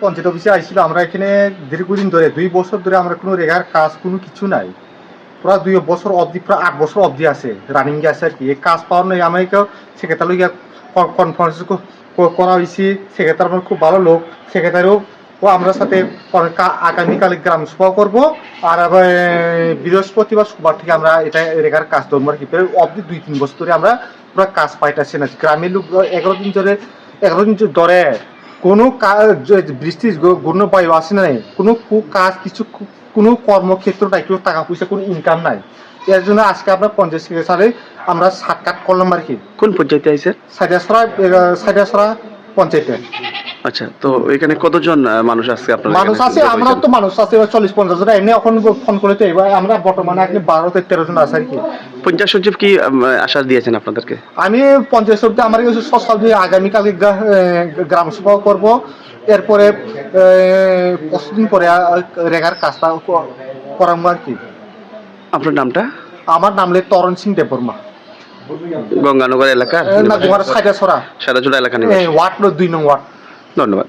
পঞ্চায়েত অফিসে আইছিল। আমরা এখানে দীর্ঘদিন ধরে 2 বছর ধরে আমরা কোনো রেগার কাজ কোনো কিছু নাই। প্রায় 2 বছর অবধি, প্রায় 8 বছর অবধি আছে, রানিং আছে আর কি। এই কাজ পাওয়ার নয় আমাকে সেক্রেটারি লইয়া কনফারেন্স করা হয়েছে। সেক্রেটারি আমার খুব ভালো লোক, সেক্রেটারিও আমরা সাথে আগামীকাল গ্রাম সভা করবো। আর বৃহস্পতিবার সোমবার থেকে আমরা এটা রেগার কাজ ধরবো আর কি। অবধি 2-3 বছর ধরে আমরা পুরো কাজ পাইতেছি না। গ্রামের লোক 11 দিন ধরে কোনো বৃষ্টির ঘূর্ণ বায়ু আসে নাই, কোনো কাজ কিছু কোনো কর্মক্ষেত্র নাই, কোনো টাকা পয়সা কোনো ইনকাম নাই। এর জন্য আজকে আপনার পঞ্চায়েত সেক্রেটারি আমরা সাক্ষাৎ করলাম আর কি। কোন পঞ্চায়েতে আইছে? সাইদাসরা পঞ্চায়েতে। আচ্ছা, তো এখানে কতজন মানুষ আছে আপনার? মানুষ আছে, আমরা তো মানুষ আছে 40-50 জন। এমনি এখন ফোন করে তো এবার আমরা বর্তমানে আপনি 12-13 জন আছে আর কি। পঞ্চায়েত সচিব কি আশ্বাস দিয়েছেন আপনাদেরকে? আমি পঞ্চায়েত সচিব আমার কাছে সকাল দিয়ে আগামীকালকে গ্রাম সভা করব। এরপরে 5 দিন পরে রেগার কাজটা করাবো আর কি। আপনার নামটা? আমার নাম হলো তরণ সিং দেববর্মা। গঙ্গানগর এলাকার সাইদাসরা সাদাচুড়া এলাকা ওয়ার্ড 2 নং ওয়ার্ড। ধন্যবাদ।